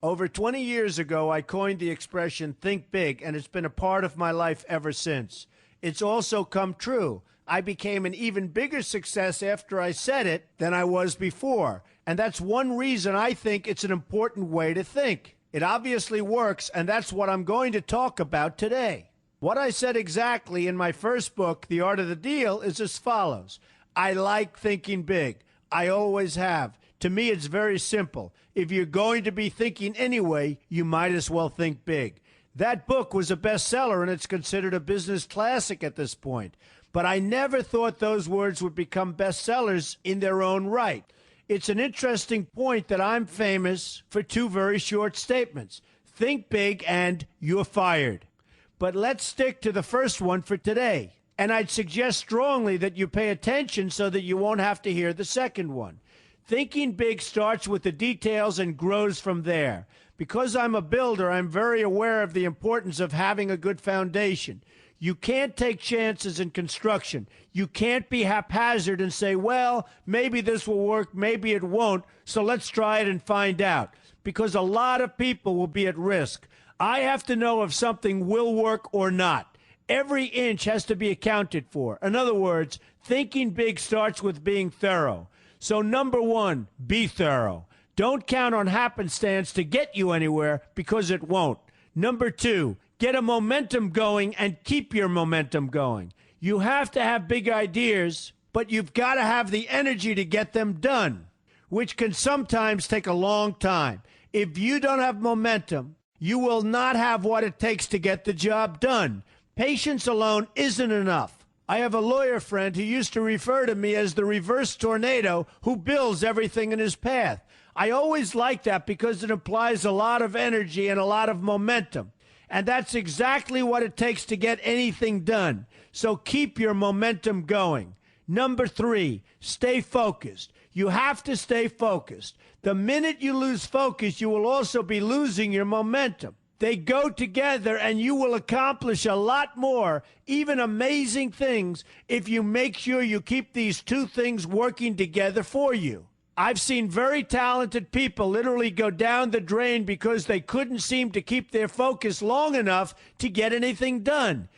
Over 20 years ago, I coined the expression think big, and it's been a part of my life ever since. It's also come true. I became an even bigger success after I said it than I was before. And that's one reason I think it's an important way to think. It obviously works, and that's what I'm going to talk about today. What I said exactly in my first book, The Art of the Deal, is as follows. I like thinking big. I always have. To me, it's very simple. If you're going to be thinking anyway, you might as well think big. That book was a bestseller, and it's considered a business classic at this point. But I never thought those words would become bestsellers in their own right. It's an interesting point that I'm famous for two very short statements. Think big and you're fired. But let's stick to the first one for today. And I'd suggest strongly that you pay attention so that you won't have to hear the second one. Thinking big starts with the details and grows from there. Because I'm a builder, I'm very aware of the importance of having a good foundation. You can't take chances in construction. You can't be haphazard and say, well, maybe this will work, maybe it won't, so let's try it and find out. Because a lot of people will be at risk. I have to know if something will work or not. Every inch has to be accounted for. In other words, thinking big starts with being thorough. So number one, be thorough. Don't count on happenstance to get you anywhere because it won't. Number two, get a momentum going and keep your momentum going. You have to have big ideas, but you've got to have the energy to get them done, which can sometimes take a long time. If you don't have momentum, you will not have what it takes to get the job done. Patience alone isn't enough. I have a lawyer friend who used to refer to me as the reverse tornado who builds everything in his path. I always like that because it implies a lot of energy and a lot of momentum. And that's exactly what it takes to get anything done. So keep your momentum going. Number three, stay focused. You have to stay focused. The minute you lose focus, you will also be losing your momentum. They go together, and you will accomplish a lot more, even amazing things, if you make sure you keep these two things working together for you. I've seen very talented people literally go down the drain because they couldn't seem to keep their focus long enough to get anything done.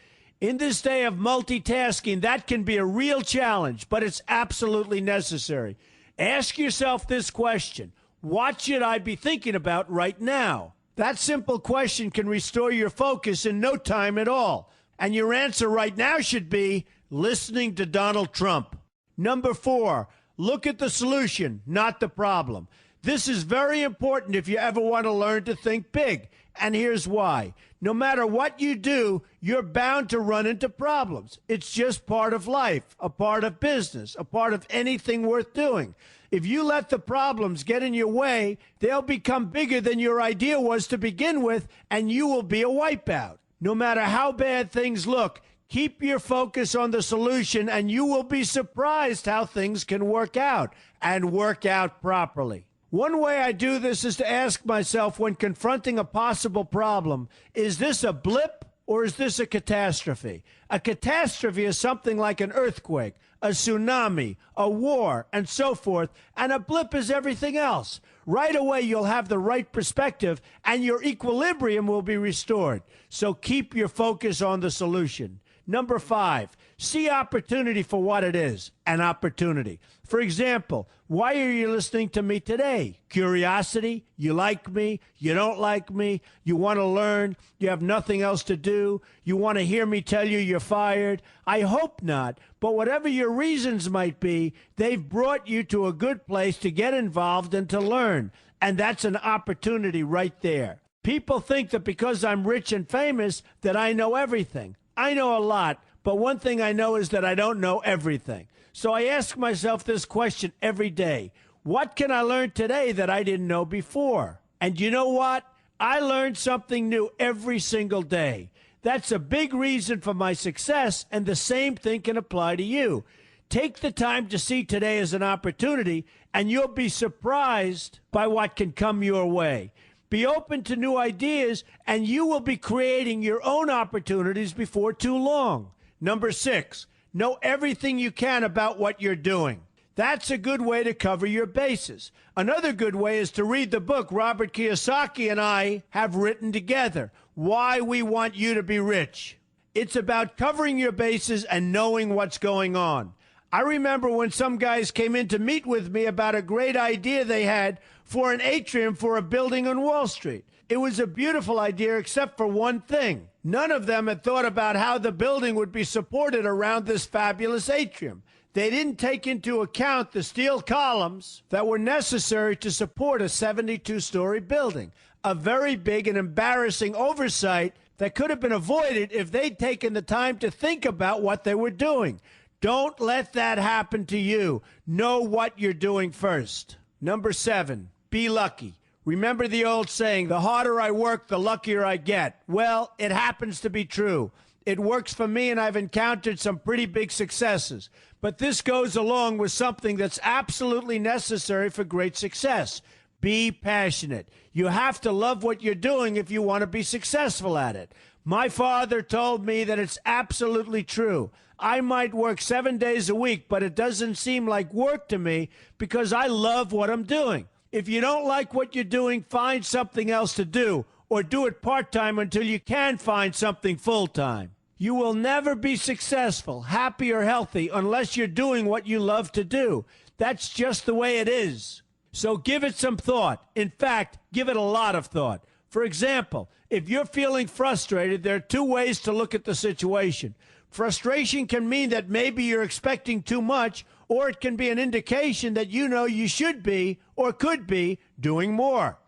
In this day of multitasking, that can be a real challenge, but it's absolutely necessary. Ask yourself this question: what should I be thinking about right now? That simple question can restore your focus in no time at all. And your answer right now should be listening to Donald Trump. Number four, look at the solution, not the problem. This is very important if you ever want to learn to think big. And here's why. No matter what you do, you're bound to run into problems. It's just part of life, a part of business, a part of anything worth doing. If you let the problems get in your way, they'll become bigger than your idea was to begin with, and you will be a wipeout. No matter how bad things look, keep your focus on the solution, and you will be surprised how things can work out, and work out properly. One way I do this is to ask myself when confronting a possible problem, is this a blip or is this a catastrophe? A catastrophe is something like an earthquake, a tsunami, a war, and so forth, and a blip is everything else. Right away, you'll have the right perspective, and your equilibrium will be restored. So keep your focus on the solution. Number five, see opportunity for what it is, an opportunity. For example, why are you listening to me today? Curiosity? You like me? You don't like me? You want to learn? You have nothing else to do? You want to hear me tell you you're fired? I hope not, but whatever your reasons might be, they've brought you to a good place to get involved and to learn, and that's an opportunity right there. People think that because I'm rich and famous that I know everything. I know a lot, but one thing I know is that I don't know everything. So I ask myself this question every day. What can I learn today that I didn't know before? And you know what? I learn something new every single day. That's a big reason for my success, and the same thing can apply to you. Take the time to see today as an opportunity, and you'll be surprised by what can come your way. Be open to new ideas, and you will be creating your own opportunities before too long. Number six, know everything you can about what you're doing. That's a good way to cover your bases. Another good way is to read the book Robert Kiyosaki and I have written together, Why We Want You to Be Rich. It's about covering your bases and knowing what's going on. I remember when some guys came in to meet with me about a great idea they had for an atrium for a building on Wall Street. It was a beautiful idea except for one thing. None of them had thought about how the building would be supported around this fabulous atrium. They didn't take into account the steel columns that were necessary to support a 72-story building, a very big and embarrassing oversight that could have been avoided if they'd taken the time to think about what they were doing. Don't let that happen to you. Know what you're doing first. Number 7, be lucky. Remember the old saying, the harder I work, the luckier I get. Well, it happens to be true. It works for me, and I've encountered some pretty big successes. But this goes along with something that's absolutely necessary for great success. Be passionate. You have to love what you're doing if you want to be successful at it. My father told me that it's absolutely true. I might work 7 days a week, but it doesn't seem like work to me because I love what I'm doing. If you don't like what you're doing, find something else to do, or do it part-time until you can find something full-time. You will never be successful, happy, or healthy unless you're doing what you love to do. That's just the way it is. So give it some thought. In fact, give it a lot of thought. For example, if you're feeling frustrated, there are 2 ways to look at the situation. Frustration can mean that maybe you're expecting too much, or it can be an indication that you know you should be or could be doing more.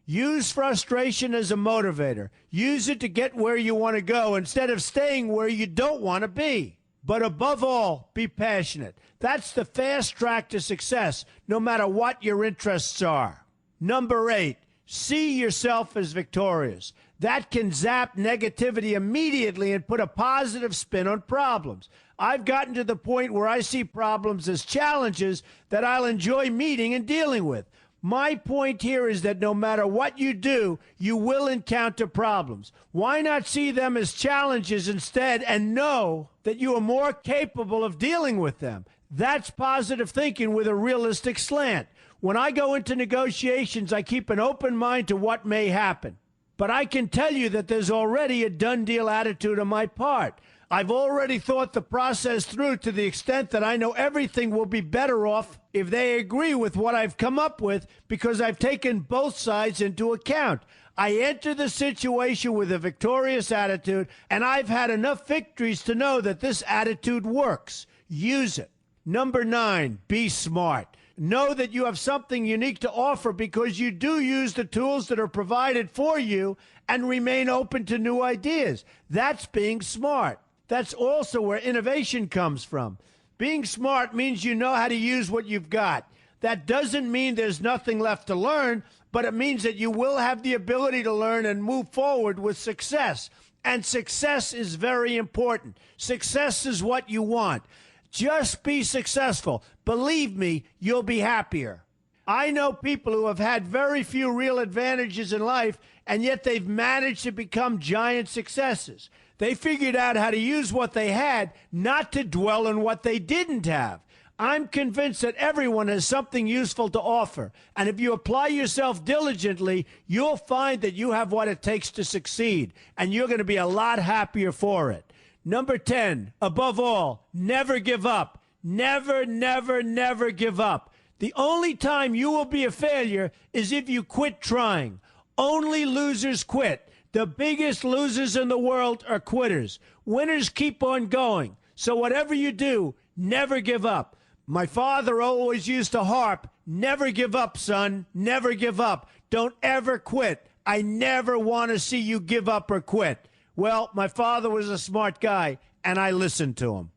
Use frustration as a motivator. Use it to get where you want to go instead of staying where you don't want to be. But above all, be passionate. That's the fast track to success, no matter what your interests are. Number 8, see yourself as victorious. That can zap negativity immediately and put a positive spin on problems. I've gotten to the point where I see problems as challenges that I'll enjoy meeting and dealing with. My point here is that no matter what you do, you will encounter problems. Why not see them as challenges instead and know that you are more capable of dealing with them? That's positive thinking with a realistic slant. When I go into negotiations, I keep an open mind to what may happen. But I can tell you that there's already a done deal attitude on my part. I've already thought the process through to the extent that I know everything will be better off if they agree with what I've come up with because I've taken both sides into account. I enter the situation with a victorious attitude, and I've had enough victories to know that this attitude works. Use it. Number 9, be smart. Know that you have something unique to offer because you do use the tools that are provided for you and remain open to new ideas. That's being smart. That's also where innovation comes from. Being smart means you know how to use what you've got. That doesn't mean there's nothing left to learn, but it means that you will have the ability to learn and move forward with success. And success is very important. Success is what you want. Just be successful. Believe me, you'll be happier. I know people who have had very few real advantages in life, and yet they've managed to become giant successes. They figured out how to use what they had, not to dwell on what they didn't have. I'm convinced that everyone has something useful to offer, and if you apply yourself diligently, you'll find that you have what it takes to succeed, and you're going to be a lot happier for it. Number 10, above all, never give up. Never, never, never give up. The only time you will be a failure is if you quit trying. Only losers quit. The biggest losers in the world are quitters. Winners keep on going. So whatever you do, never give up. My father always used to harp, never give up, son. Never give up. Don't ever quit. I never want to see you give up or quit. Well, my father was a smart guy, and I listened to him.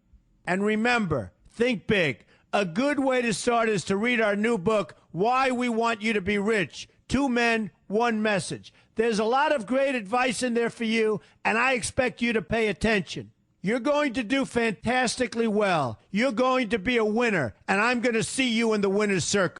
And remember, think big. A good way to start is to read our new book, Why We Want You to Be Rich. 2 men, 1 message. There's a lot of great advice in there for you, and I expect you to pay attention. You're going to do fantastically well. You're going to be a winner, and I'm going to see you in the winner's circle.